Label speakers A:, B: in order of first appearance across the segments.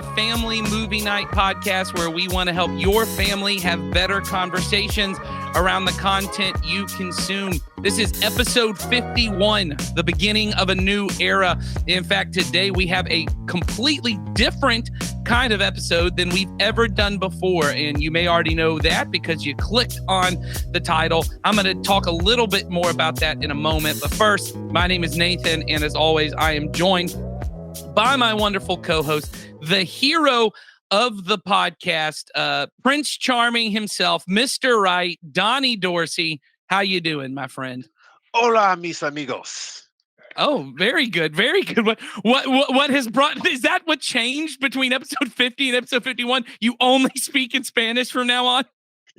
A: the Family Movie Night podcast, where we want to help your family have better conversations around the content you consume. This is episode 51, the beginning of a new era. In fact, today we have a completely different kind of episode than we've ever done before. And you may already know that because you clicked on the title. I'm going to talk a little bit more about that in a moment. But first, my name is Nathan. And as always, I am joined by my wonderful co-host, the hero of the podcast, Prince Charming himself, Mr. Right, Donnie Dorsey. How you doing, my friend?
B: Hola, mis amigos.
A: Oh, very good. Very good. What has brought, is that what changed between episode 50 and episode 51? You only speak in Spanish from now on?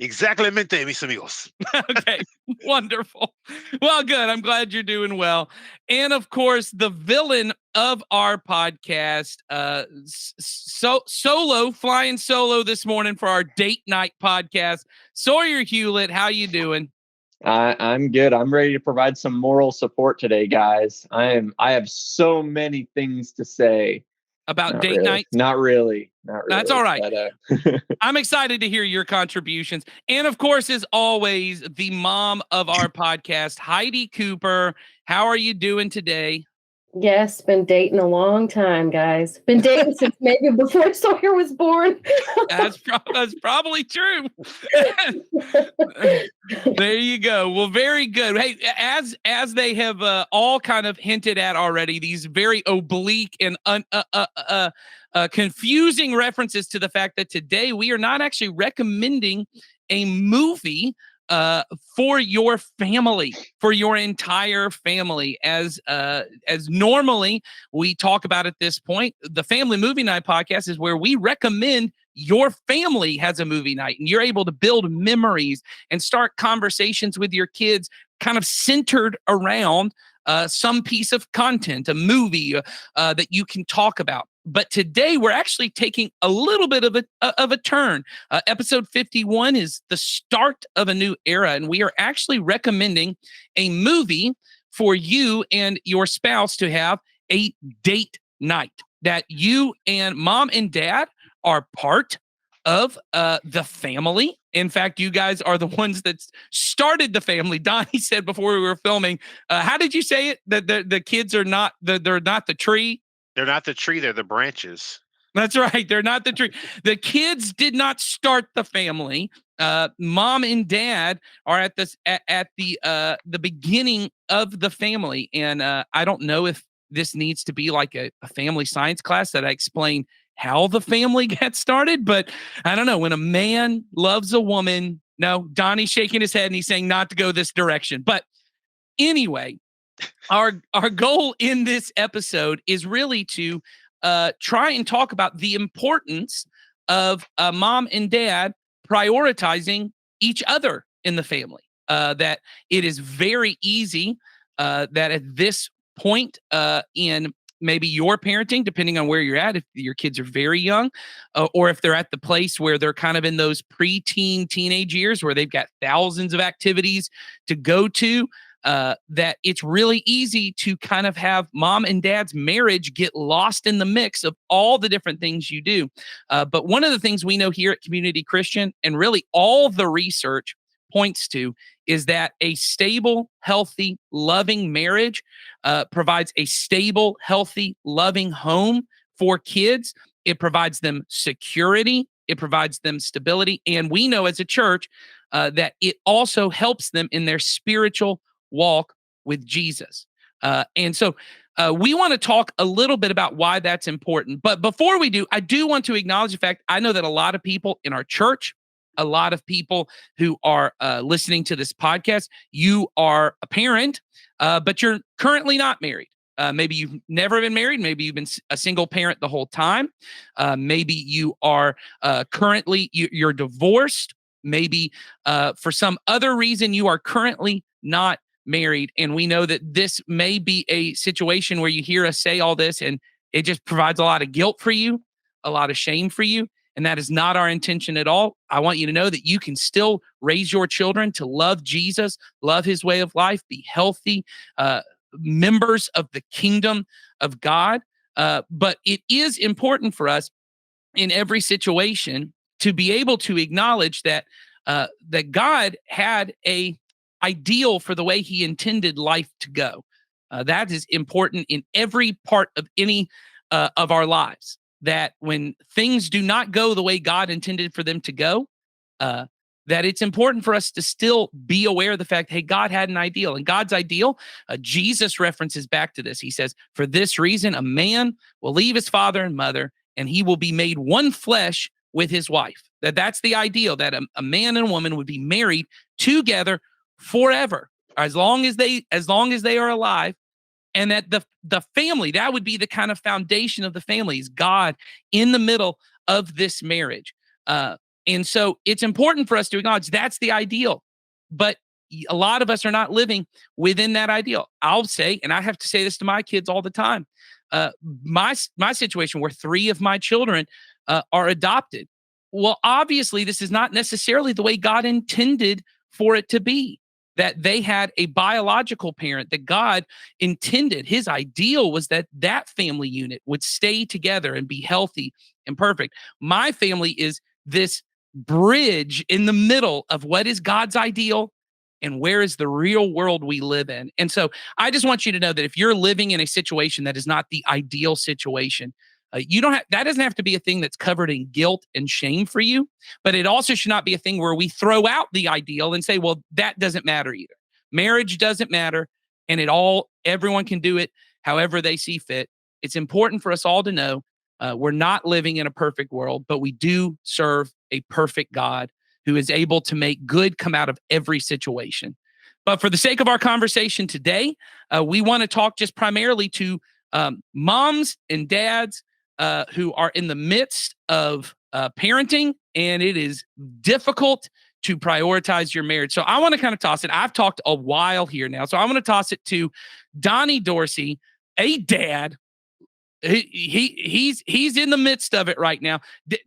B: Exactamente, mis amigos.
A: Okay, wonderful. Well, good. I'm glad you're doing well. And of course, the villain of our podcast, flying solo this morning for our date night podcast. Sawyer Hewlett, how you doing?
C: I'm good. I'm ready to provide some moral support today, guys. I have so many things to say
A: about date night.
C: Not really.
A: That's all right.
C: But,
A: I'm excited to hear your contributions. And of course, as always, the mom of our podcast, Heidi Cooper. How are you doing today?
D: Yes, been dating a long time, guys. Been dating since maybe before Sawyer was born.
A: That's probably true. There you go. Well, very good. Hey, as they have all kind of hinted at already, these very oblique and confusing references to the fact that today we are not actually recommending a movie for your family, for your entire family, as normally we talk about at this point. The Family Movie Night podcast is where we recommend your family has a movie night and you're able to build memories and start conversations with your kids kind of centered around some piece of content, a movie that you can talk about. But today we're actually taking a little bit of a turn. Episode 51 is the start of a new era, and we are actually recommending a movie for you and your spouse to have a date night that you and mom and dad are part of the family. In fact, you guys are the ones that started the family. Donnie said before we were filming, how did you say it? That the kids are not they're not the tree.
B: They're not the tree, they're the branches.
A: That's right. They're not the tree. The kids did not start the family. Mom and dad are at the beginning of the family. And I don't know if this needs to be like a family science class that I explain how the family got started, but I don't know. When a man loves a woman, no, Donnie's shaking his head and he's saying not to go this direction. But anyway, our goal in this episode is really to try and talk about the importance of mom and dad prioritizing each other in the family. That it is very easy that at this point in maybe your parenting, depending on where you're at, if your kids are very young, or if they're at the place where they're kind of in those preteen, teenage years where they've got thousands of activities to go to, that it's really easy to kind of have mom and dad's marriage get lost in the mix of all the different things you do. But one of the things we know here at Community Christian, and really all the research points to, is that a stable, healthy, loving marriage provides a stable, healthy, loving home for kids. It provides them security. It provides them stability. And we know as a church that it also helps them in their spiritual walk with Jesus. And so we want to talk a little bit about why that's important. But before we do, I do want to acknowledge the fact I know that a lot of people in our church, a lot of people who are listening to this podcast, you are a parent, but you're currently not married. Maybe you've never been married. Maybe you've been a single parent the whole time. Maybe you are currently, you're divorced. Maybe for some other reason you are currently not married. And we know that this may be a situation where you hear us say all this and it just provides a lot of guilt for you, a lot of shame for you. And that is not our intention at all. I want you to know that you can still raise your children to love Jesus, love his way of life, be healthy members of the kingdom of God. But it is important for us in every situation to be able to acknowledge that that God had a ideal for the way he intended life to go. That is important in every part of any of our lives. That when things do not go the way God intended for them to go, uh, that it's important for us to still be aware of the fact, hey, God had an ideal. And God's ideal, Jesus references back to this. He says, for this reason, a man will leave his father and mother, and he will be made one flesh with his wife. That's the ideal, that a man and a woman would be married together forever, as long as they are alive. And that the family, that would be the kind of foundation of the family, is God in the middle of this marriage. And so it's important for us to acknowledge that's the ideal. But a lot of us are not living within that ideal. I'll say, and I have to say this to my kids all the time, my situation where 3 of my children are adopted. Well, obviously, this is not necessarily the way God intended for it to be. That they had a biological parent, that God intended. His ideal was that that family unit would stay together and be healthy and perfect. My family is this bridge in the middle of what is God's ideal and where is the real world we live in. And so I just want you to know that if you're living in a situation that is not the ideal situation, you don't have, that doesn't have to be a thing that's covered in guilt and shame for you, but it also should not be a thing where we throw out the ideal and say, well, that doesn't matter either. Marriage doesn't matter, and everyone can do it however they see fit. It's important for us all to know we're not living in a perfect world, but we do serve a perfect God who is able to make good come out of every situation. But for the sake of our conversation today, we want to talk just primarily to moms and dads who are in the midst of parenting, and it is difficult to prioritize your marriage. So I want to kind of toss it. I've talked a while here now, so I want to toss it to Donnie Dorsey, a dad. He's in the midst of it right now.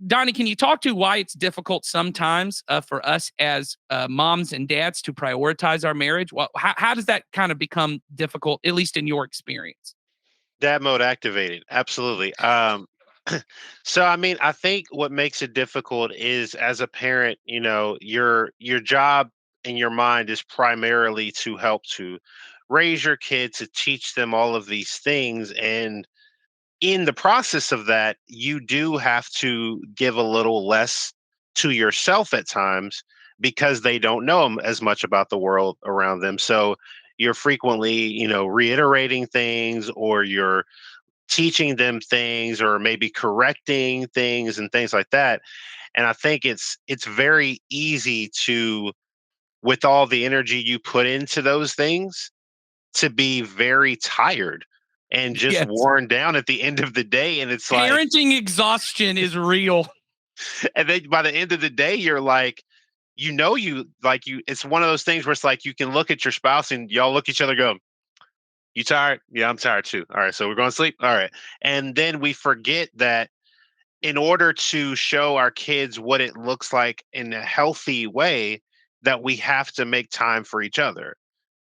A: Donnie, can you talk to why it's difficult sometimes for us as moms and dads to prioritize our marriage? Well, how does that kind of become difficult, at least in your experience?
B: Dad mode activated. Absolutely. So I mean, I think what makes it difficult is, as a parent, your job in your mind is primarily to help to raise your kids, to teach them all of these things. And in the process of that, you do have to give a little less to yourself at times because they don't know as much about the world around them. So you're frequently, reiterating things, or you're teaching them things, or maybe correcting things and things like that. And I think it's very easy to, with all the energy you put into those things, to be very tired and just
A: Yes.
B: worn down at the end of the day. And it's like,
A: Parenting exhaustion is real.
B: and then by the end of the day, you're like, it's one of those things where it's like, you can look at your spouse and y'all look at each other and go, you tired? Yeah, I'm tired too. All right, so we're going to sleep. All right. And then we forget that in order to show our kids what it looks like in a healthy way, that we have to make time for each other,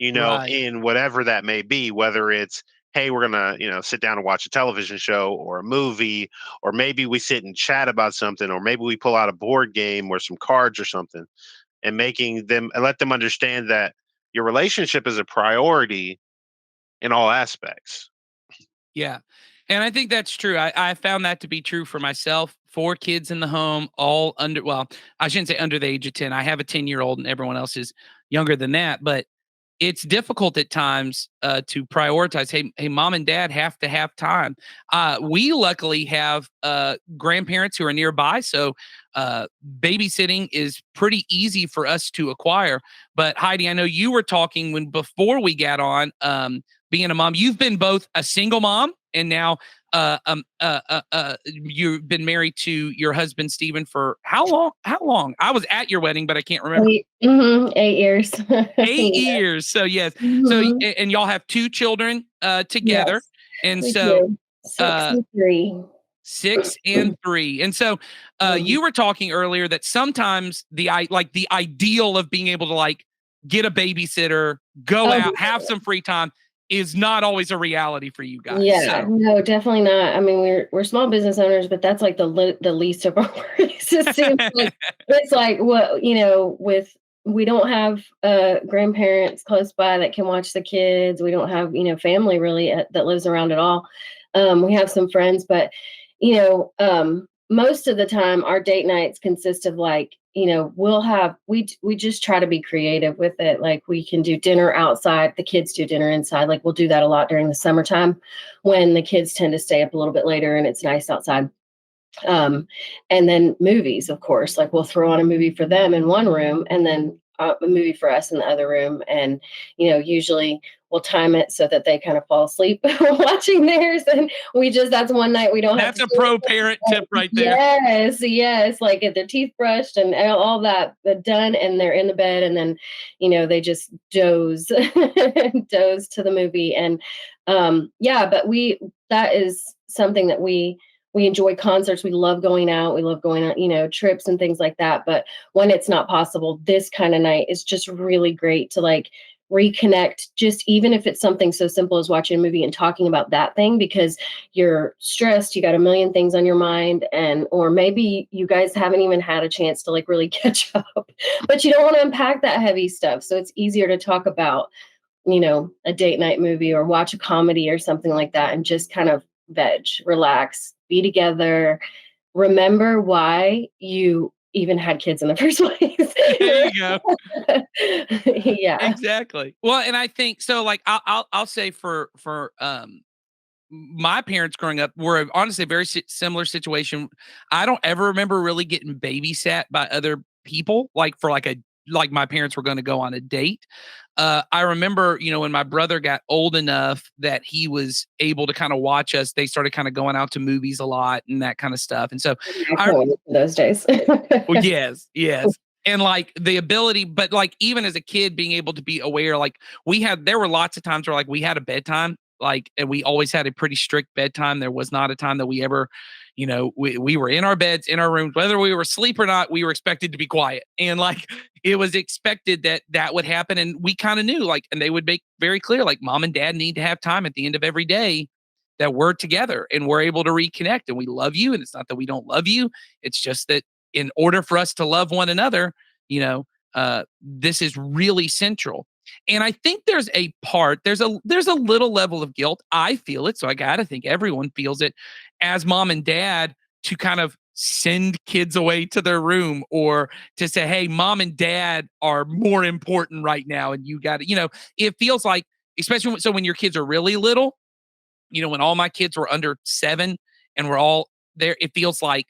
A: Right.
B: in whatever that may be, whether it's, hey, we're going to, sit down and watch a television show or a movie, or maybe we sit and chat about something, or maybe we pull out a board game or some cards or something, and let them understand that your relationship is a priority in all aspects.
A: Yeah. And I think that's true. I found that to be true for myself. 4 kids in the home, all I shouldn't say under the age of 10. I have a 10-year-old and everyone else is younger than that. But it's difficult at times to prioritize. Hey, mom and dad have to have time. We luckily have grandparents who are nearby. So babysitting is pretty easy for us to acquire. But Heidi, I know you were talking before we got on, being a mom. You've been both a single mom, and now you've been married to your husband, Stephen, for how long? How long? I was at your wedding, but I can't remember.
D: 8 years.
A: 8 years. So yes. So and y'all have 2 children together.
D: Yes,
A: And
D: we
A: so
D: do. 6 and 3.
A: 6 and 3. And so you were talking earlier that sometimes the ideal of being able to get a babysitter, go out, have some free time is not always a reality for you guys.
D: Yeah,
A: So.
D: no, definitely not. I mean, we're small business owners, but that's like the least of our worries. It seems like it's like what, with we don't have grandparents close by that can watch the kids. We don't have, family really that lives around at all. We have some friends, but most of the time our date nights consist of like, we just try to be creative with it. Like we can do dinner outside, the kids do dinner inside. Like we'll do that a lot during the summertime when the kids tend to stay up a little bit later and it's nice outside. And then movies, of course, like we'll throw on a movie for them in one room and then a movie for us in the other room. And, usually we'll time it so that they kind of fall asleep watching theirs. And that's one night we don't have
A: That's a pro parent tip right there.
D: Yes. Like get their teeth brushed and all that done. And they're in the bed and then, they just doze to the movie. And but that is something that we enjoy. Concerts. We love going out. We love going on, trips and things like that. But when it's not possible, this kind of night is just really great to like reconnect, just even if it's something so simple as watching a movie and talking about that thing because you're stressed, you got a million things on your mind, or maybe you guys haven't even had a chance to like really catch up, but you don't want to unpack that heavy stuff. So it's easier to talk about, a date night movie or watch a comedy or something like that and just kind of relax, be together, remember why you even had kids in the first place.
A: There you go.
D: Yeah,
A: exactly. Well, and I think so. Like I'll say for my parents growing up were honestly a very similar situation. I don't ever remember really getting babysat by other people, like for like my parents were going to go on a date. I remember, when my brother got old enough that he was able to kind of watch us, they started kind of going out to movies a lot and that kind of stuff. And so
D: those days.
A: well, yes. And like the ability, but like even as a kid being able to be aware, like there were lots of times where like we had a bedtime, like, and we always had a pretty strict bedtime. There was not a time that we ever, we were in our beds, in our rooms, whether we were asleep or not, we were expected to be quiet. And like, it was expected that would happen. And we kind of knew like, and they would make very clear, like mom and dad need to have time at the end of every day that we're together and we're able to reconnect and we love you. And it's not that we don't love you. It's just that in order for us to love one another, this is really central. And I think there's a little level of guilt. I feel it. So I got to think everyone feels it as mom and dad to kind of send kids away to their room or to say, hey, mom and dad are more important right now. And you got to, it feels like, especially when your kids are really little, when all my kids were under 7 and we're all there, it feels like,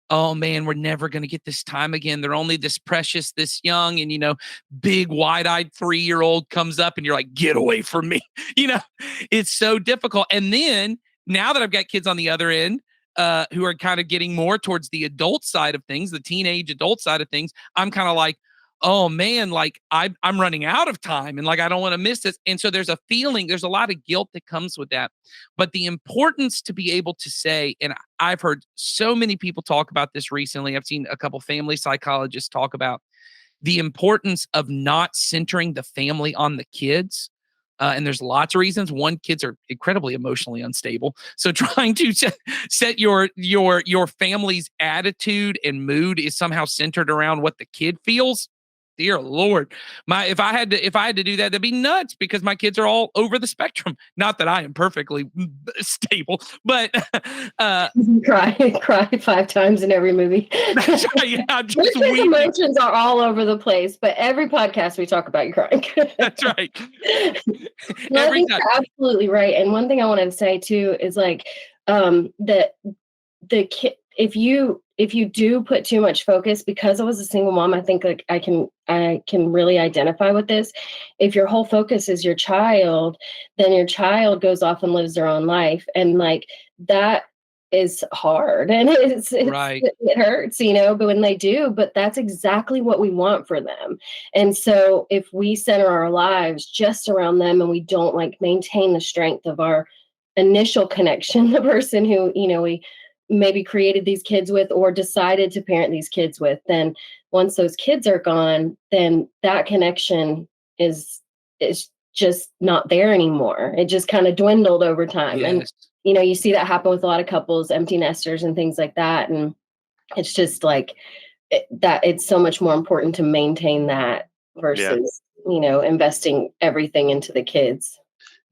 A: oh man, we're never going to get this time again. They're only this precious, this young, and, big wide-eyed 3-year-old comes up and you're like, get away from me. It's so difficult. And then now that I've got kids on the other end, who are kind of getting more towards the adult side of things, the teenage adult side of things, I'm kind of like, oh man, like I'm running out of time and like, I don't want to miss this. And so there's a lot of guilt that comes with that, but the importance to be able to say, and I've heard so many people talk about this recently. I've seen a couple family psychologists talk about the importance of not centering the family on the kids. And there's lots of reasons. One, kids are incredibly emotionally unstable. So trying to set your family's attitude and mood is somehow centered around what the kid feels. Dear Lord, if I had to do that, that'd be nuts because my kids are all over the spectrum. Not that I am perfectly stable, but
D: cry 5 times in every movie.
A: That's right. Yeah, I'm just
D: emotions are all over the place, but every podcast we talk about you crying.
A: That's right.
D: Every time. You're absolutely right. And one thing I wanted to say too is like that the kid, if you do put too much focus, because I was a single mom, I think like I can really identify with this. If your whole focus is your child, then your child goes off and lives their own life. And like that is hard and it's
A: right.
D: It hurts, but when they do, but that's exactly what we want for them. And so if we center our lives just around them and we don't like maintain the strength of our initial connection, the person who, we maybe created these kids with or decided to parent these kids with, then once those kids are gone, then that connection is just not there anymore. It just kind of dwindled over time. And,
A: Yes.
D: you see that happen with a lot of couples, empty nesters and things like that. And it's just like that it's so much more important to maintain that versus, investing everything into the kids.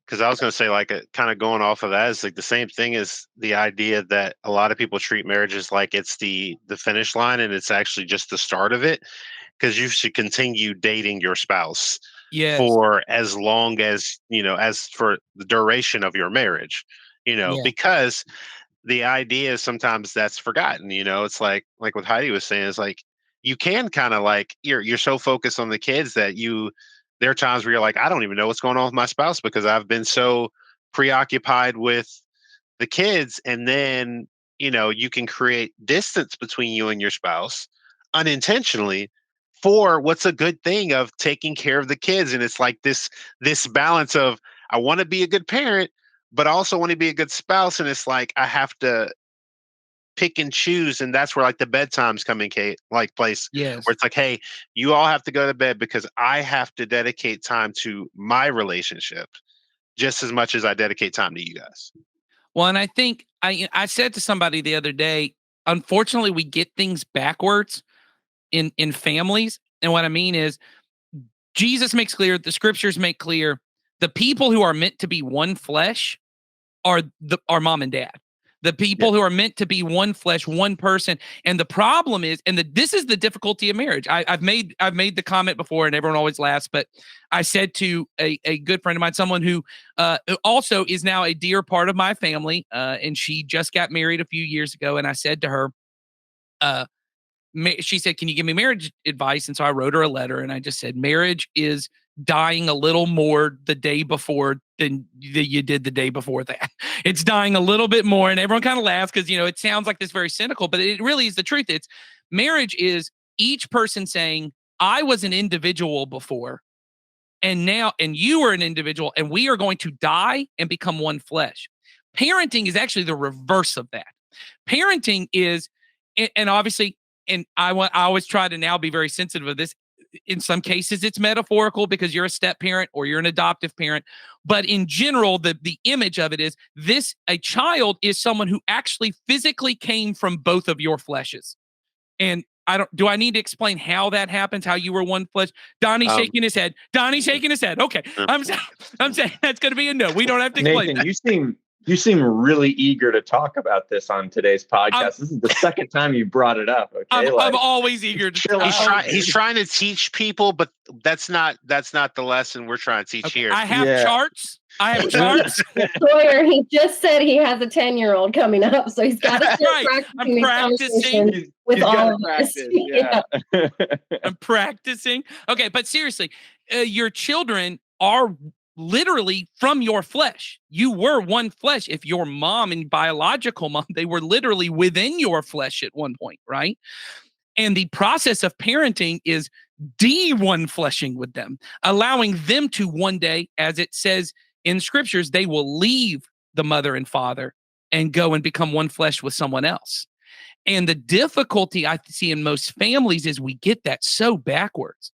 B: Because I was going to say, like, kind of going off of that is like the same thing as the idea that a lot of people treat marriages like it's the finish line, and it's actually just the start of it. Because you should continue dating your spouse
A: Yes.
B: for as long as as for the duration of your marriage.
A: Yeah.
B: Because the idea is sometimes that's forgotten. It's like what Heidi was saying is like you can kind of like you're so focused on the kids that there are times where you're like, I don't even know what's going on with my spouse because I've been so preoccupied with the kids. And then, you can create distance between you and your spouse unintentionally for what's a good thing of taking care of the kids. And it's like this balance of I want to be a good parent, but I also want to be a good spouse. And it's like I have to pick and choose, and that's where like the bedtimes come in place
A: Yes.
B: where it's like, hey, you all have to go to bed because I have to dedicate time to my relationship just as much as I dedicate time to you guys.
A: Well, and I think I said to somebody the other day, unfortunately, we get things backwards in families. And what I mean is Jesus makes clear, the scriptures make clear, the people who are meant to be one flesh are mom and dad. The people who are meant to be one flesh, one person. And the problem is, this is the difficulty of marriage. I've made the comment before, and everyone always laughs, but I said to a good friend of mine, someone who also is now a dear part of my family, and she just got married a few years ago. And I said to her, she said, can you give me marriage advice? And so I wrote her a letter, and I just said, marriage is dying a little more the day before than you did the day before that. It's dying a little bit more. And everyone kind of laughs because, it sounds like this very cynical, but it really is the truth. It's marriage is each person saying, I was an individual before, and you are an individual, and we are going to die and become one flesh. Parenting is actually the reverse of that. Parenting is, and obviously, and I always try to now be very sensitive of this. In some cases, it's metaphorical because you're a step parent or you're an adoptive parent. But in general, the image of it is a child is someone who actually physically came from both of your fleshes. And do I need to explain how that happens? How you were one flesh? Donnie's shaking his head. Okay. I'm saying that's going to be a no. We don't have to explain
C: Nathan,
A: that.
C: you seem really eager to talk about this on today's podcast. This is the second time you brought it up. Okay,
A: I'm always eager to
C: chill
A: talk.
C: out.
B: He's trying to teach people, but that's not the lesson we're trying to teach here.
A: I have charts.
D: Sawyer, he just said he has a 10-year-old coming up, so he's got to start
A: I'm practicing
D: with all of
C: practice.
D: this.
C: Yeah.
A: I'm practicing. Okay, but seriously, your children are literally from your flesh. You were one flesh. If your mom and biological mom, they were literally within your flesh at one point, right? And the process of parenting is one fleshing with them, allowing them to one day, as it says in scriptures, they will leave the mother and father and go and become one flesh with someone else. And the difficulty I see in most families is we get that so backwards.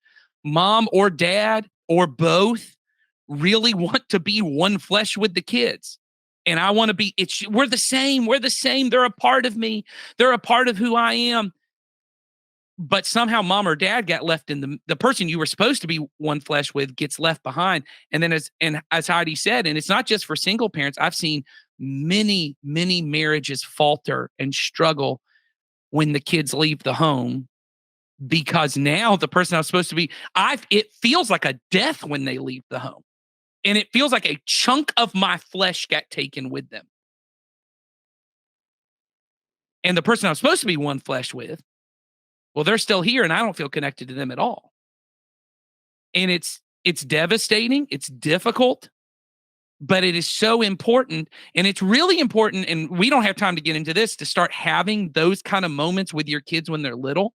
A: Mom or dad or both really want to be one flesh with the kids. And I want to be, we're the same. They're a part of me. They're a part of who I am. But somehow mom or dad got left in the person you were supposed to be one flesh with gets left behind. And then as Heidi said, and it's not just for single parents, I've seen many, many marriages falter and struggle when the kids leave the home, because now the person I was supposed to be, it feels like a death when they leave the home. And it feels like a chunk of my flesh got taken with them. And the person I was supposed to be one flesh with, well, they're still here and I don't feel connected to them at all. And it's devastating. It's difficult, but it is so important. And it's really important. And we don't have time to get into this, to start having those kind of moments with your kids when they're little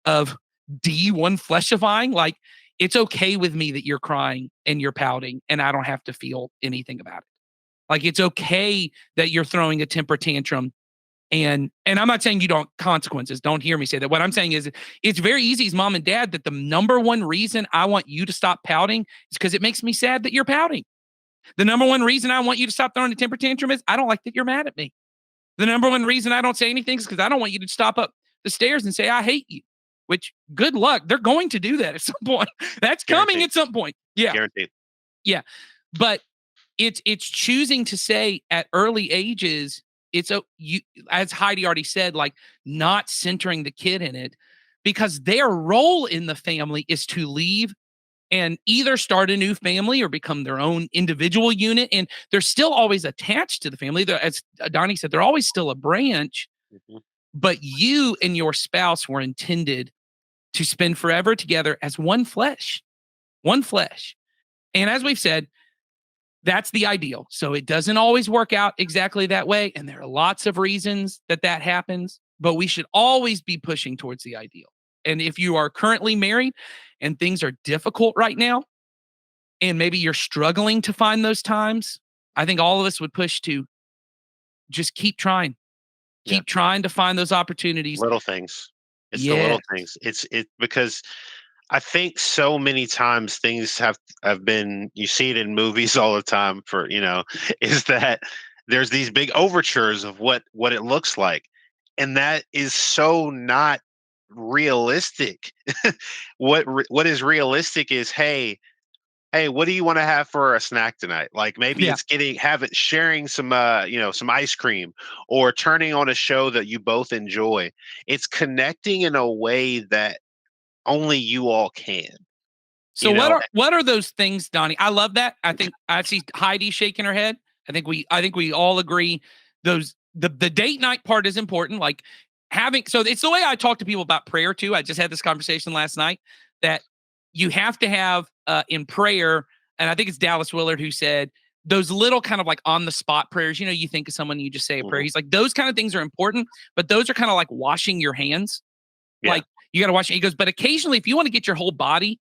A: of one fleshifying. Like, it's okay with me that you're crying and you're pouting and I don't have to feel anything about it. Like, it's okay that you're throwing a temper tantrum And I'm not saying you don't consequences. Don't hear me say that. What I'm saying is it's very easy as mom and dad that the number one reason I want you to stop pouting is because it makes me sad that you're pouting. The number one reason I want you to stop throwing a temper tantrum is I don't like that you're mad at me. The number one reason I don't say anything is because I don't want you to stop up the stairs and say, I hate you, which good luck. They're going to do that at some point. That's coming at some point. Yeah.
B: Guaranteed.
A: Yeah. But it's choosing to say at early ages, as Heidi already said, like not centering the kid in it, because their role in the family is to leave and either start a new family or become their own individual unit. And they're still always attached to the family. As Donnie said, they're always still a branch, but you and your spouse were intended to spend forever together as one flesh. And as we've said, that's the ideal. So it doesn't always work out exactly that way. And there are lots of reasons that happens, but we should always be pushing towards the ideal. And if you are currently married and things are difficult right now, and maybe you're struggling to find those times, I think all of us would push to just keep trying. Keep trying to find those opportunities.
B: Little things. It's the little things. It's because I think so many times things have been, you see it in movies all the time is that there's these big overtures of what it looks like. And that is so not realistic. What is realistic is, hey, what do you want to have for a snack tonight? Like maybe it's sharing some some ice cream or turning on a show that you both enjoy. It's connecting in a way that only you all can.
A: So what are those things, Donnie? I love that. I think I see Heidi shaking her head. I think we all agree the date night part is important. Like so it's the way I talk to people about prayer too. I just had this conversation last night that you have to have in prayer, and I think it's Dallas Willard who said those little kind of like on the spot prayers. You think of someone, you just say a prayer. He's like, those kind of things are important, but those are kind of like washing your hands. Yeah. Like you got to wash it. He goes, but occasionally if you want to get your whole body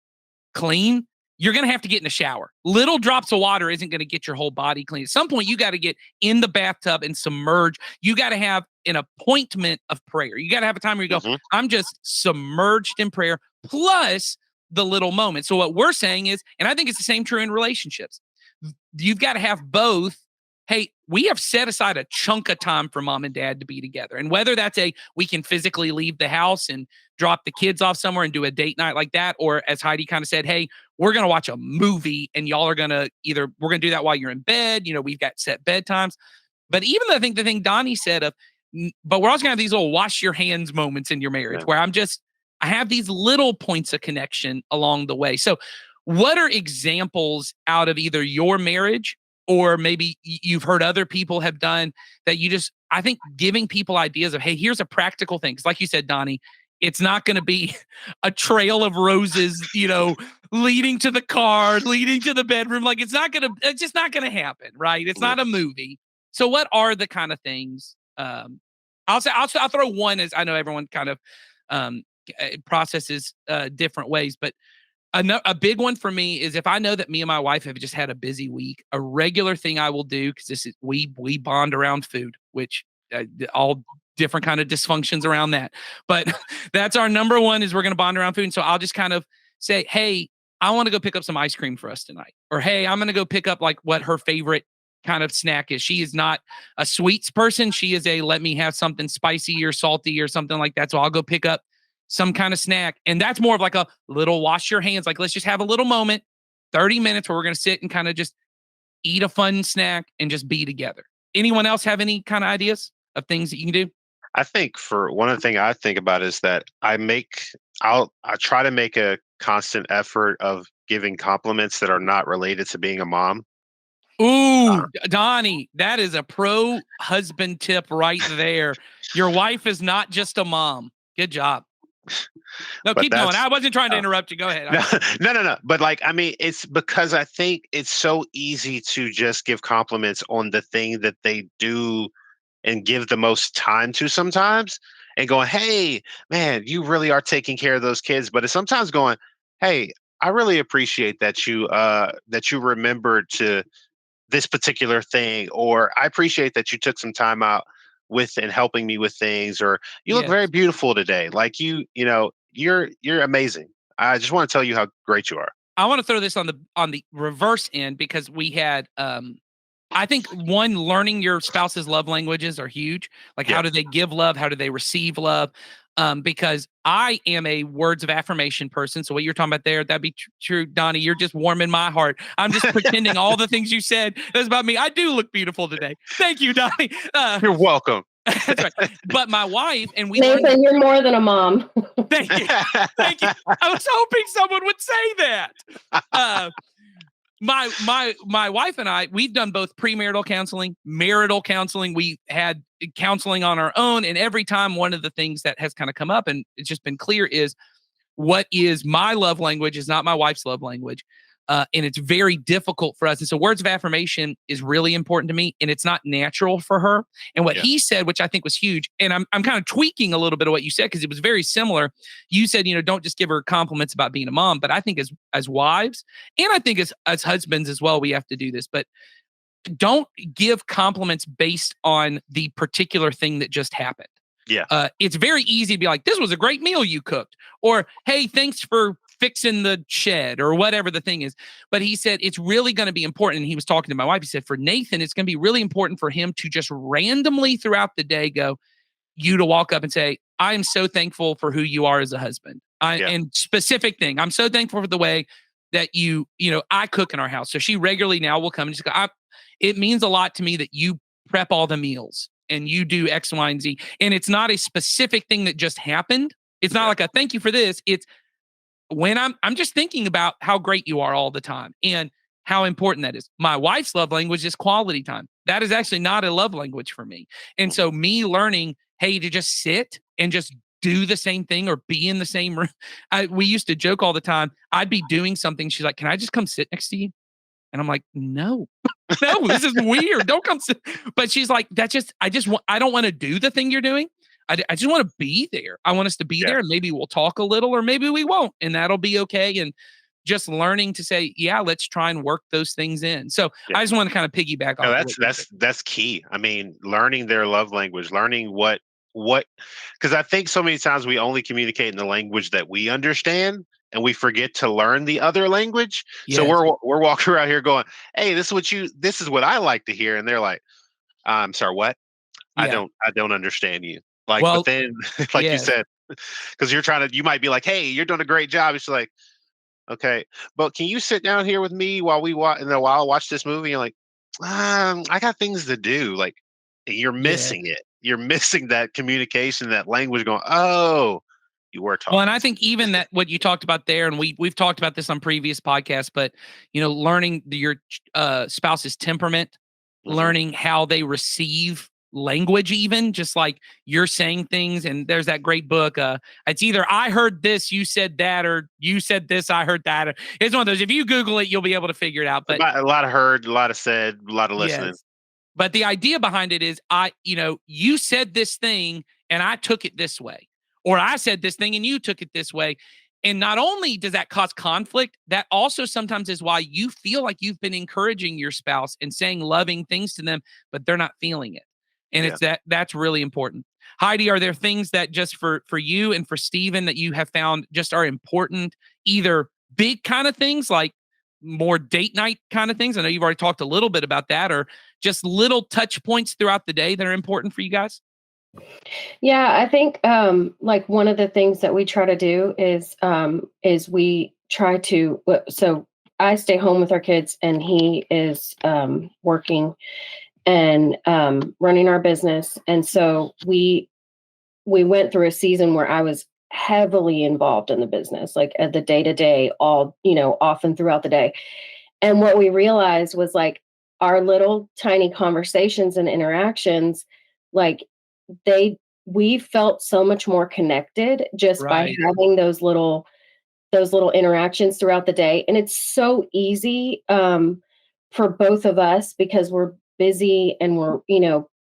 A: clean, you're going to have to get in the shower. Little drops of water isn't going to get your whole body clean. At some point, you got to get in the bathtub and submerge. You got to have an appointment of prayer. You got to have a time where you go, I'm just submerged in prayer, plus the little moment. So what we're saying is, and I think it's the same true in relationships, you've got to have both. Hey, we have set aside a chunk of time for mom and dad to be together. And whether that's we can physically leave the house and drop the kids off somewhere and do a date night like that, or as Heidi kind of said, hey, we're going to watch a movie and y'all are going to we're going to do that while you're in bed. We've got set bedtimes. But even I think the thing Donnie said but we're also going to have these little wash your hands moments in your marriage where I have these little points of connection along the way. So what are examples out of either your marriage or maybe you've heard other people have done that I think giving people ideas of, hey, here's a practical thing. Because like you said, Donnie, it's not going to be a trail of roses, leading to the car, leading to the bedroom. Like it's just not going to happen, right? It's not a movie. So what are the kind of things? I'll throw one, as I know everyone kind of processes different ways, but a big one for me is if I know that me and my wife have just had a busy week, a regular thing I will do, because we bond around food, which all different kind of dysfunctions around that. But that's our number one, is we're going to bond around food. And so I'll just kind of say, hey, I want to go pick up some ice cream for us tonight. Or, hey, I'm going to go pick up like what her favorite kind of snack is. She is not a sweets person. She is let me have something spicy or salty or something like that. So I'll go pick up some kind of snack. And that's more of like a little wash your hands. Like, let's just have a little moment, 30 minutes where we're going to sit and kind of just eat a fun snack and just be together. Anyone else have any kind of ideas of things that you can do?
B: I think one of the things I think about is that I try to make a constant effort of giving compliments that are not related to being a mom.
A: Ooh, Donnie, that is a pro husband tip right there. Your wife is not just a mom. Good job. No, keep going. I wasn't trying to interrupt you. Go ahead.
B: No. But it's because I think it's so easy to just give compliments on the thing that they do and give the most time to sometimes, and going, hey, man, you really are taking care of those kids. But it's sometimes going, hey, I really appreciate that you remembered to this particular thing, or I appreciate that you took some time out with and helping me with things, or you look
A: Yes.
B: very beautiful today. Like you're amazing. I just want to tell you how great you are.
A: I want to throw this on the reverse end because we had I think one, learning your spouse's love languages are huge. Like how
B: Yeah.
A: do they give love? How do they receive love? Because I am a words of affirmation person. So what you're talking about there, that'd be true, Donnie. You're just warming my heart. I'm just pretending all the things you said. That's about me. I do look beautiful today. Thank you, Donnie.
B: You're welcome.
A: That's right. But my wife and we learned.
D: Nathan, you're more than a mom.
A: Thank you. Thank you. I was hoping someone would say that. My wife and I, we've done both premarital counseling, marital counseling. We had counseling on our own. And every time, one of the things that has kind of come up and it's just been clear is what is my love language is not my wife's love language. And it's very difficult for us. And so words of affirmation is really important to me, and it's not natural for her. And what he said, which I think was huge, and I'm kind of tweaking a little bit of what you said because it was very similar. You said, don't just give her compliments about being a mom, but I think as wives, and I think as husbands as well, we have to do this. But don't give compliments based on the particular thing that just happened.
B: Yeah.
A: It's very easy to be like, this was a great meal you cooked, or hey, thanks for fixing the shed, or whatever the thing is. But he said it's really going to be important. And he was talking to my wife. He said for Nathan, it's going to be really important for him to just randomly throughout the day you to walk up and say, I am so thankful for who you are as a husband. And specific thing, I'm so thankful for the way that I cook in our house. So she regularly now will come and just go, it means a lot to me that you prep all the meals and you do X, Y, and Z. And it's not a specific thing that just happened. It's not like a thank you for this. It's when I'm just thinking about how great you are all the time and how important that is. My wife's love language is quality time. That is actually not a love language for me. And so me learning, hey, to just sit and just do the same thing or be in the same room. We used to joke all the time. I'd be doing something. She's like, can I just come sit next to you? And I'm like, no, this is weird. Don't come sit. But she's like, I don't want to do the thing you're doing. I just want to be there. I want us to be there, and maybe we'll talk a little, or maybe we won't, and that'll be okay. And just learning to say, let's try and work those things in. So I just want to kind of piggyback on
B: that's key. I mean, learning their love language, learning what because I think so many times we only communicate in the language that we understand, and we forget to learn the other language.
A: Yes.
B: So we're walking around here going, hey, this is what I like to hear, and they're like, I'm sorry, what?
A: Yeah.
B: I don't understand you. Like,
A: well,
B: but then, like you said, because you might be like, hey, you're doing a great job. It's like, okay, but can you sit down here with me while while I watch this movie? You're like, I got things to do. Like, you're missing it. You're missing that communication, that language going, oh, you were talking.
A: Well, and I think even that what you talked about there, and we've talked about this on previous podcasts, but learning your spouse's temperament, learning how they receive language, even just like you're saying things. And there's that great book. It's either I heard this, you said that, or you said this, I heard that. It's one of those. If you Google it, you'll be able to figure it out. But
B: a lot of heard, a lot of said, a lot of listening.
A: Yes. But the idea behind it is you said this thing and I took it this way, or I said this thing and you took it this way. And not only does that cause conflict, that also sometimes is why you feel like you've been encouraging your spouse and saying loving things to them, but they're not feeling it. And it's that's really important. Heidi, are there things that just for you and for Stephen that you have found just are important, either big kind of things like more date night kind of things? I know you've already talked a little bit about that, or just little touch points throughout the day that are important for you guys?
D: Yeah, I think like one of the things that we try to do is we try to, so I stay home with our kids and he is working and running our business. And so we went through a season where I was heavily involved in the business, like at the day to day, all, often throughout the day. And what we realized was like our little tiny conversations and interactions, like we felt so much more connected just by having those little interactions throughout the day. And it's so easy for both of us because we're busy and we're,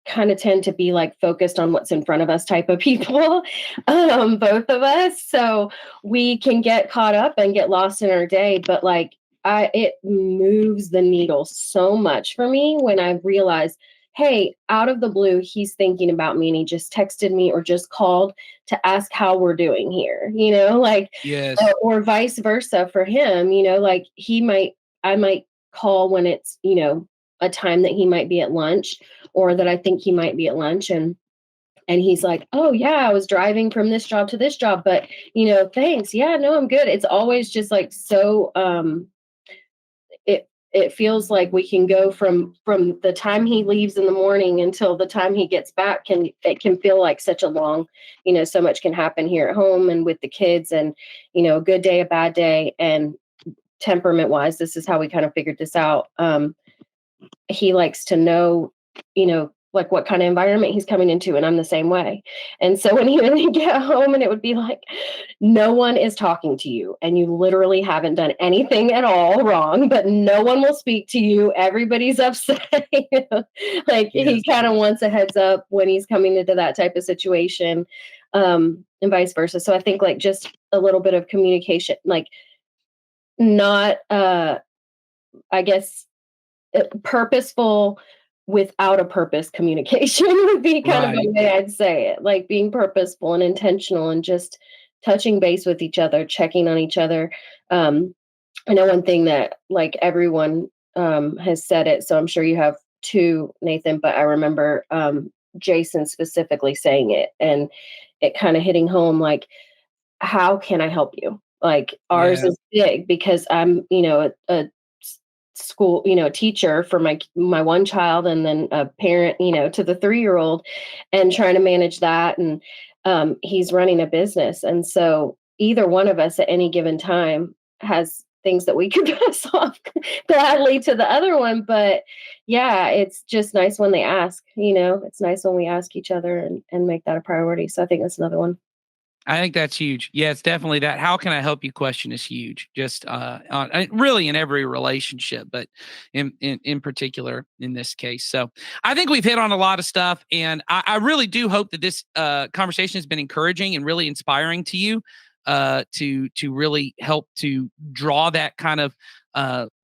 D: kind of tend to be like focused on what's in front of us type of people, both of us. So we can get caught up and get lost in our day. But like it moves the needle so much for me when I realize, hey, out of the blue, he's thinking about me and he just texted me or just called to ask how we're doing here, like,
A: Yes.
D: or vice versa for him, like I might call when it's, a time that he might be at lunch or that I think he might be at lunch. And he's like, oh yeah, I was driving from this job to this job, but thanks. Yeah, no, I'm good. It's always just like so it feels like we can go from the time he leaves in the morning until the time he gets back, and it can feel like such a long, so much can happen here at home and with the kids, and a good day, a bad day. And temperament wise, this is how we kind of figured this out. He likes to know, like what kind of environment he's coming into, and I'm the same way. And so when he would get home and it would be like, no one is talking to you and you literally haven't done anything at all wrong, but no one will speak to you. Everybody's upset. Like he kind of wants a heads up when he's coming into that type of situation, and vice versa. So I think like just a little bit of communication, like not, I guess, purposeful without a purpose communication would be kind of the way I'd say it, like being purposeful and intentional and just touching base with each other, checking on each other. I know one thing that like everyone has said it, so I'm sure you have too, Nathan, but I remember Jason specifically saying it and it kind of hitting home, like, how can I help you? Like ours is big because I'm, a school, teacher for my one child, and then a parent, to the 3-year-old, and trying to manage that. And he's running a business. And so either one of us at any given time has things that we could pass off gladly to the other one. But yeah, it's just nice when they ask, it's nice when we ask each other and make that a priority. So I think that's another one.
A: I think that's huge. Yeah, it's definitely that. How can I help you? Question is huge. Just really in every relationship, but in particular in this case. So I think we've hit on a lot of stuff, and I really do hope that this conversation has been encouraging and really inspiring to you, to really help to draw that kind of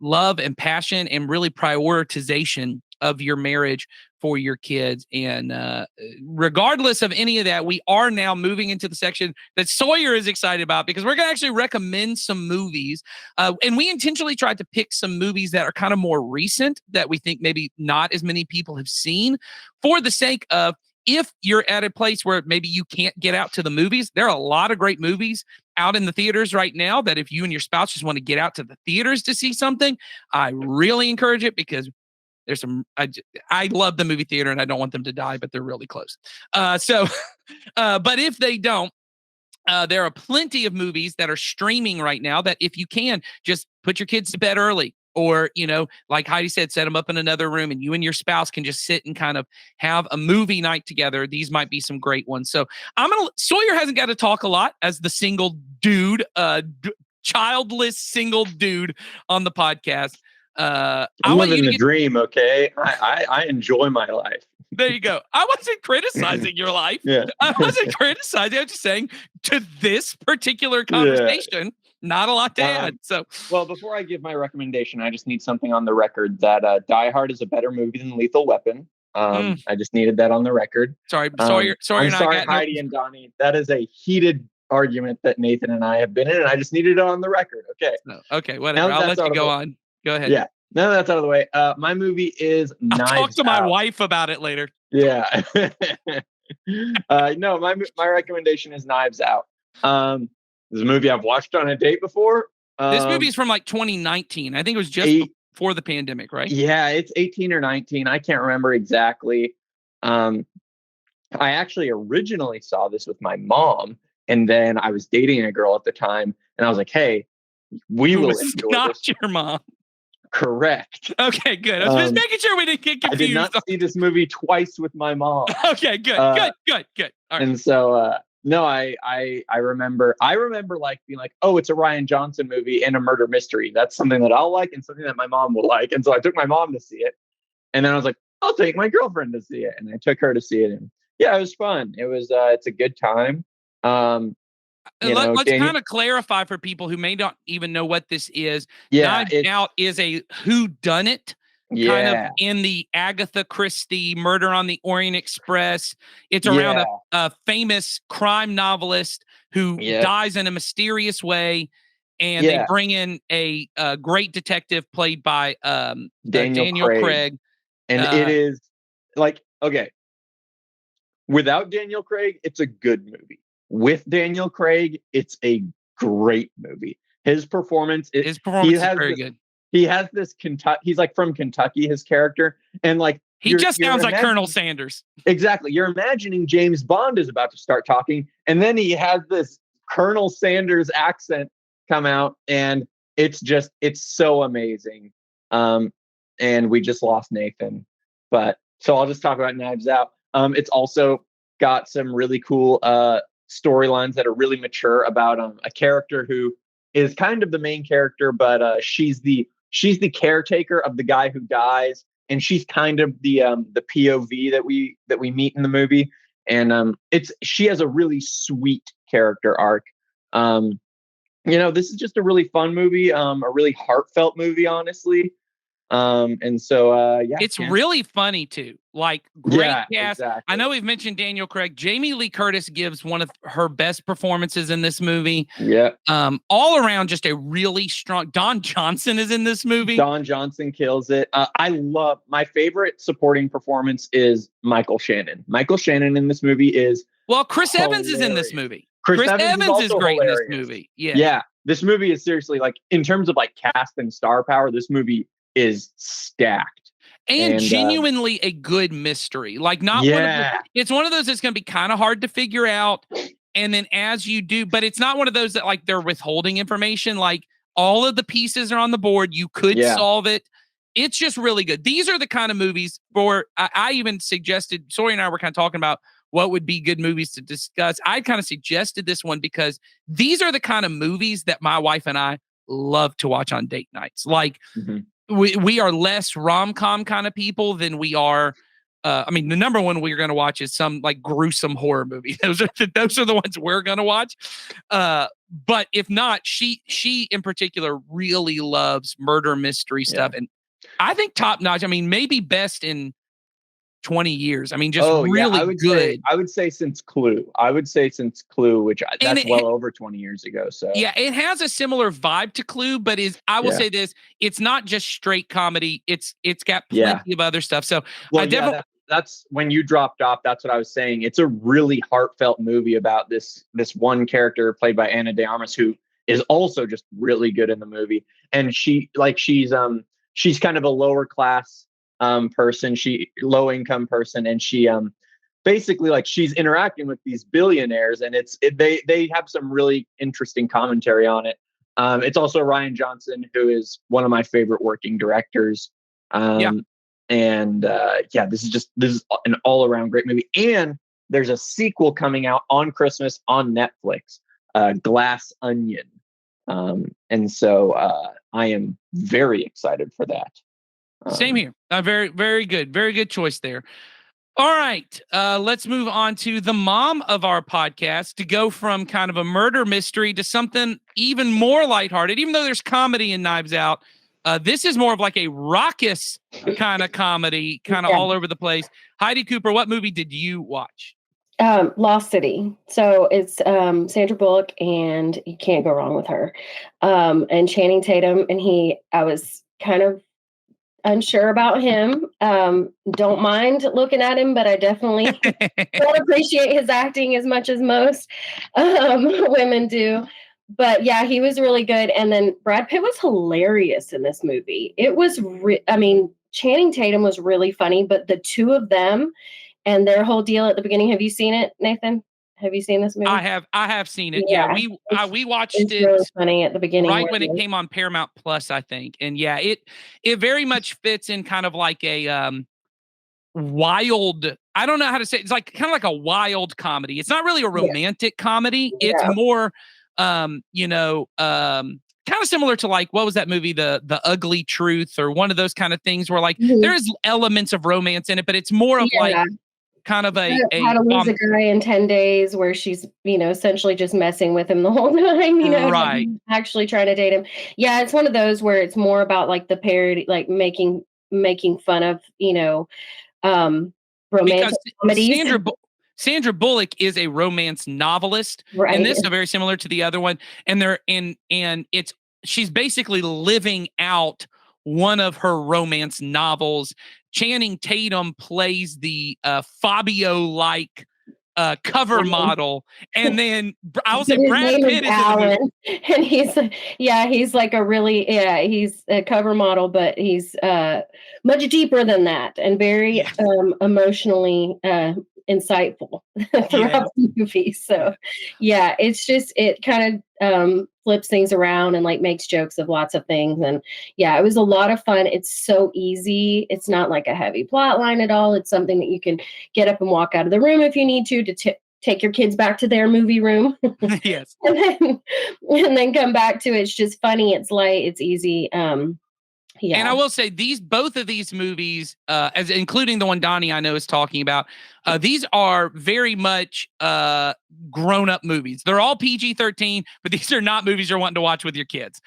A: love and passion and really prioritization of your marriage for your kids. And regardless of any of that, we are now moving into the section that Sawyer is excited about, because we're going to actually recommend some movies. And we intentionally tried to pick some movies that are kind of more recent that we think maybe not as many people have seen, for the sake of, if you're at a place where maybe you can't get out to the movies, there are a lot of great movies out in the theaters right now that if you and your spouse just want to get out to the theaters to see something, I really encourage it, because there's some, I love the movie theater and I don't want them to die, but they're really close. But if they don't, there are plenty of movies that are streaming right now that if you can, just put your kids to bed early, or, like Heidi said, set them up in another room and you and your spouse can just sit and kind of have a movie night together. These might be some great ones. So Sawyer hasn't got to talk a lot as the single dude, childless single dude on the podcast.
C: I'm living the dream, okay? I enjoy my life.
A: There you go. I wasn't criticizing your life.
C: Yeah.
A: I wasn't criticizing. I was just saying, to this particular conversation, not a lot to add. So,
C: well, before I give my recommendation, I just need something on the record that Die Hard is a better movie than Lethal Weapon. I just needed that on the record.
A: Sorry,
C: I'm sorry, Heidi and Donnie. That is a heated argument that Nathan and I have been in, and I just needed it on the record. Okay.
A: Okay, whatever. I'll let you go on. Go ahead.
C: Yeah. Now that's out of the way. My movie is Knives Out.
A: I'll talk to my wife about it later.
C: Yeah. No, my recommendation is Knives Out. This is a movie I've watched on a date before.
A: This movie is from like 2019. I think it was just before the pandemic, right?
C: Yeah, it's 18 or 19. I can't remember exactly. I actually originally saw this with my mom, and then I was dating a girl at the time, and I was like, "Hey, we will enjoy
A: not
C: this."
A: Your mom.
C: Correct.
A: Okay, good. I was just making sure we didn't get confused.
C: I did not see this movie twice with my mom.
A: Okay, good. All right.
C: And so, no, I remember like being like, oh, it's a Rian Johnson movie and a murder mystery. That's something that I'll like and something that my mom will like. And so I took my mom to see it, and then I was like, I'll take my girlfriend to see it, and I took her to see it, and yeah, it was fun. It was, it's a good time.
A: Let's kind of clarify for people who may not even know what this is.
C: Yeah,
A: Knives Out is a whodunit kind of
C: Yeah.
A: in the Agatha Christie Murder on the Orient Express. It's around
C: Yeah.
A: a famous crime novelist who
C: Yep.
A: dies in a mysterious way, and they
C: Yeah.
A: bring in a great detective played by
C: Daniel
A: Daniel Craig.
C: And it is like, okay, without Daniel Craig, it's a good movie. With Daniel Craig, it's a great movie. His performance
A: His performance is very good.
C: He has this Kentucky. He's like from Kentucky, his character, and like
A: He just sounds like Colonel Sanders.
C: Exactly. You're imagining James Bond is about to start talking, and then he has this Colonel Sanders accent come out, and it's so amazing. And we just lost Nathan, but so I'll just talk about Knives Out. It's also got some really cool storylines that are really mature about a character who is kind of the main character, but she's the caretaker of the guy who dies, and she's kind of the POV that we meet in the movie, and she has a really sweet character arc. This is just a really fun movie, a really heartfelt movie, honestly. And so
A: it's really funny too. Like, great cast.
C: Exactly.
A: I know we've mentioned Daniel Craig. Jamie Lee Curtis gives one of her best performances in this movie.
C: Yeah.
A: All around, just a really strong. Don Johnson is in this movie.
C: Don Johnson kills it. My favorite supporting performance is Michael Shannon. Michael Shannon in this movie is
A: Chris
C: hilarious.
A: Evans is in this movie.
C: Chris
A: Evans is great
C: hilarious.
A: in this movie.
C: Yeah. This movie is seriously, like, in terms of like cast and star power, this movie is stacked
A: and genuinely a good mystery. Like, it's one of those that's going to be kind of hard to figure out. And then as you do, but it's not one of those that like they're withholding information. Like, all of the pieces are on the board. You could solve it. It's just really good. These are the kind of movies I even suggested, Sawyer and I were kind of talking about what would be good movies to discuss. I kind of suggested this one because these are the kind of movies that my wife and I love to watch on date nights. Like, we are less rom-com kind of people than we are. The number one we're going to watch is some like gruesome horror movie. Those are the ones we're going to watch. But if not, she in particular really loves murder mystery stuff. And I think top notch. I mean, maybe best in 20 years. I mean, just really good.
C: I would say since Clue, which that's well over 20 years ago. So
A: yeah, it has a similar vibe to Clue, but I will say this, it's not just straight comedy. It's got plenty of other stuff. So
C: that's when you dropped off. That's what I was saying. It's a really heartfelt movie about this one character played by Ana de Armas, who is also just really good in the movie. And she's kind of a lower class person, low income person, and she basically, like, she's interacting with these billionaires, and they have some really interesting commentary on it. It's also Rian Johnson, who is one of my favorite working directors. This is an all around great movie. And there's a sequel coming out on Christmas on Netflix, Glass Onion. And so I am very excited for that.
A: Same here. Very, very good. Very good choice there. All right. Let's move on to the mom of our podcast, to go from kind of a murder mystery to something even more lighthearted, even though there's comedy in Knives Out. This is more of like a raucous kind of comedy, kind of all over the place. Heidi Cooper, what movie did you watch?
D: Lost City. So it's Sandra Bullock, and you can't go wrong with her. And Channing Tatum, and I was kind of unsure about him. Don't mind looking at him, but I definitely don't appreciate his acting as much as most women do. But yeah, he was really good. And then Brad Pitt was hilarious in this movie. It was, Channing Tatum was really funny, but the two of them and their whole deal at the beginning. Have you seen it, Nathan? Have you seen this movie?
A: I have seen it. Yeah, we watched it.
D: It's really funny at the beginning,
A: right when it came on Paramount Plus, I think. And yeah, it very much fits in kind of like a wild. I don't know how to say it. It's like kind of like a wild comedy. It's not really a romantic comedy. It's more, kind of similar to, like, what was that movie, the Ugly Truth, or one of those kind of things where, like, there's elements of romance in it, but it's more of like kind of how to lose a guy in 10 days, where she's, essentially just messing with him the whole time, right? Actually trying to date him. Yeah, it's one of those where it's more about like the parody, like making
D: making fun of, romantic
A: Because
D: comedies.
A: Sandra Bullock is a romance novelist,
D: Right.
A: and this is very similar to the other one. And she's basically living out one of her romance novels. Channing Tatum plays the Fabio-like cover model, and then I'll say Brad Pitt is in the movie.
D: And he's like he's a cover model, but he's much deeper than that, and very emotionally insightful throughout the movie. So it kind of flips things around and like makes jokes of lots of things. And it was a lot of fun. It's so easy. It's not like a heavy plot line at all. It's something that you can get up and walk out of the room if you need to take your kids back to their movie room.
A: Yes.
D: and then come back to it. It's just funny. It's light. It's easy.
A: And I will say both of these movies, as including the one Donnie I know is talking about, these are very much grown-up movies. They're all PG-13, but these are not movies you're wanting to watch with your kids.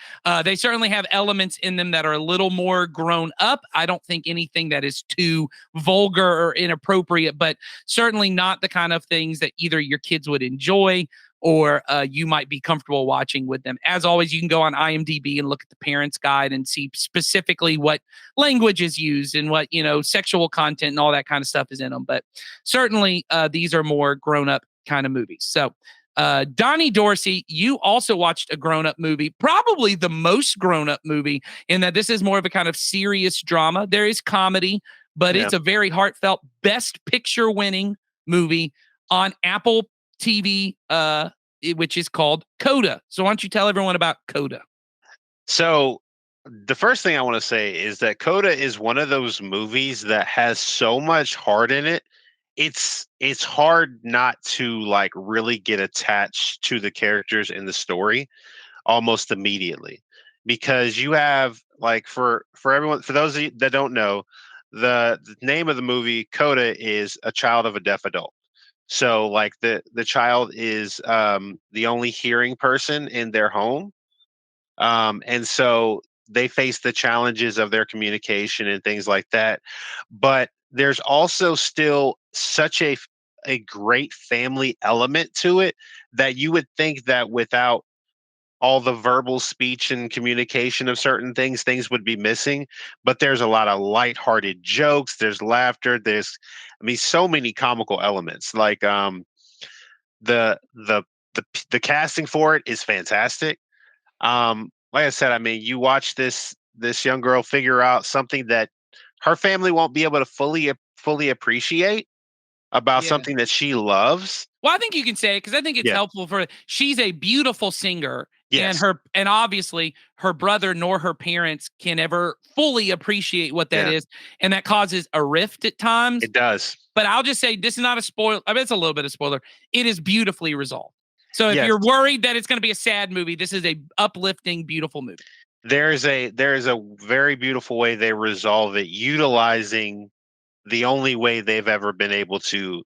A: They certainly have elements in them that are a little more grown up. I don't think anything that is too vulgar or inappropriate, but certainly not the kind of things that either your kids would enjoy or you might be comfortable watching with them. As always, you can go on IMDb and look at the parents guide and see specifically what language is used and what, sexual content and all that kind of stuff is in them. But certainly these are more grown up kind of movies. So Donnie Dorsey, you also watched a grown up movie, probably the most grown up movie, in that this is more of a kind of serious drama. There is comedy, but it's a very heartfelt Best Picture winning movie on Apple TV, which is called Coda. So why don't you tell everyone about Coda?
B: So the first thing I want to say is that Coda is one of those movies that has so much heart in it. It's hard not to like really get attached to the characters in the story almost immediately, because you have like for everyone, for those of you that don't know, the name of the movie Coda is A Child of a Deaf Adult. So like the child is the only hearing person in their home. And so they face the challenges of their communication and things like that. But there's also still such a great family element to it that you would think that without all the verbal speech and communication of certain things would be missing. But there's a lot of lighthearted jokes. There's laughter. So many comical elements. Like the casting for it is fantastic. Like I said, you watch this young girl figure out something that her family won't be able to fully appreciate about something that she loves.
A: Well, I think you can say it because I think it's helpful for. She's a beautiful singer, and obviously her brother nor her parents can ever fully appreciate what that is, and that causes a rift at times.
B: It does.
A: But I'll just say this is not a spoiler. I mean, it's a little bit of spoiler. It is beautifully resolved. So if you're worried that it's going to be a sad movie, this is a uplifting, beautiful movie.
B: There is a very beautiful way they resolve it, utilizing the only way they've ever been able to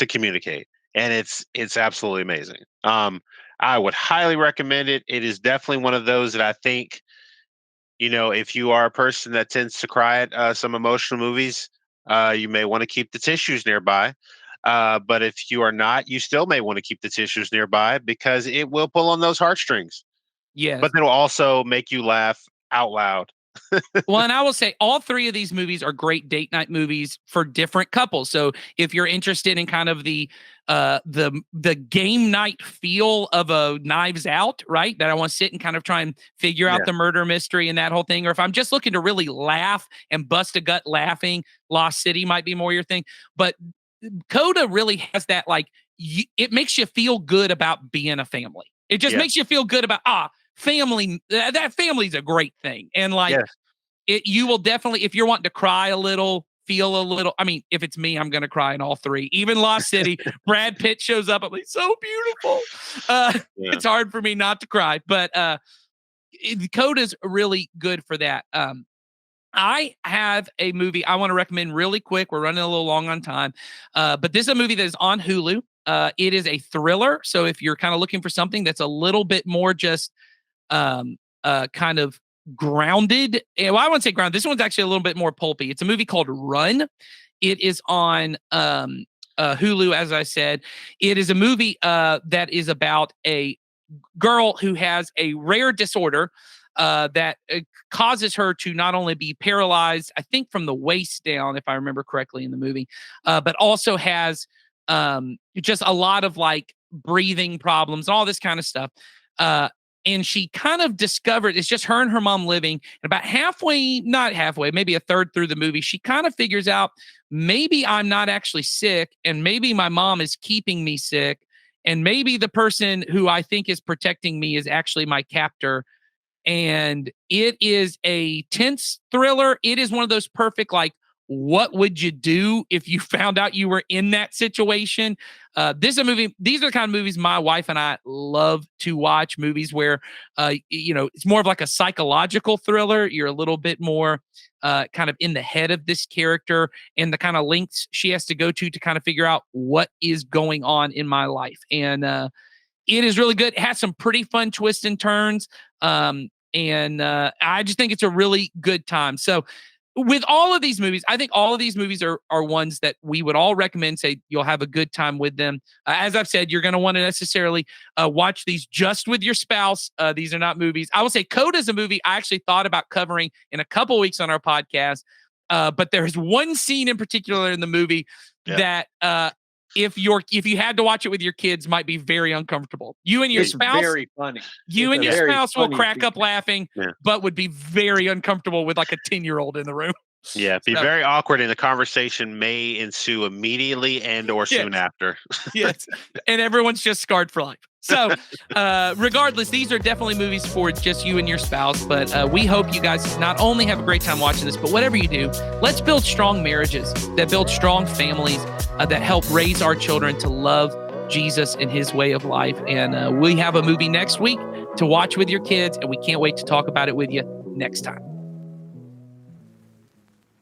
B: communicate, and it's absolutely amazing. I would highly recommend it. It is definitely one of those that I think, if you are a person that tends to cry at some emotional movies, you may want to keep the tissues nearby. But if you are not, you still may want to keep the tissues nearby because it will pull on those heartstrings.
A: Yes.
B: But it'll also make you laugh out loud.
A: Well, and I will say all three of these movies are great date night movies for different couples. So if you're interested in kind of the game night feel of a Knives Out, right? That I want to sit and kind of try and figure out the murder mystery and that whole thing. Or if I'm just looking to really laugh and bust a gut laughing, Lost City might be more your thing. But Coda really has that, like, it makes you feel good about being a family. It just makes you feel good about, family. That family's a great thing. And like, you will definitely, if you're wanting to cry a little, feel a little, if it's me, I'm going to cry in all three. Even Lost City, Brad Pitt shows up. I'm like, so beautiful. It's hard for me not to cry, but Coda's really good for that. I have a movie I want to recommend really quick. We're running a little long on time, but this is a movie that is on Hulu. It is a thriller. So if you're kind of looking for something that's a little bit more just kind of grounded. Well, I wouldn't say grounded. This one's actually a little bit more pulpy. It's a movie called Run. It is on Hulu, as I said. It is a movie that is about a girl who has a rare disorder that causes her to not only be paralyzed, I think from the waist down, if I remember correctly in the movie, but also has just a lot of like breathing problems, all this kind of stuff. And she kind of discovered it's just her and her mom living. And about halfway, not halfway, maybe a third through the movie, she kind of figures out maybe I'm not actually sick, and maybe my mom is keeping me sick, and maybe the person who I think is protecting me is actually my captor. And it is a tense thriller. It is one of those perfect, like, what would you do if you found out you were in that situation? This is a movie. These are the kind of movies my wife and I love to watch. Movies where, it's more of like a psychological thriller. You're a little bit more kind of in the head of this character and the kind of lengths she has to go to kind of figure out what is going on in my life. And it is really good. It has some pretty fun twists and turns. And I just think it's a really good time. So with all of these movies, I think all of these movies are ones that we would all recommend. Say you'll have a good time with them. As I've said, you're going to want to necessarily watch these just with your spouse. These are not movies. I will say Coda is a movie I actually thought about covering in a couple weeks on our podcast. But there's one scene in particular in the movie that if you had to watch it with your kids might be very uncomfortable. You and your spouse,
C: very funny.
A: You and your spouse will crack up
C: scene.
A: laughing, but would be very uncomfortable with like a 10-year-old in the room.
B: Yeah, be very awkward, and the conversation may ensue immediately and or soon after.
A: Yes, and everyone's just scarred for life. So regardless, these are definitely movies for just you and your spouse. But we hope you guys not only have a great time watching this, but whatever you do, let's build strong marriages that build strong families that help raise our children to love Jesus and his way of life. And we have a movie next week to watch with your kids, and we can't wait to talk about it with you next time.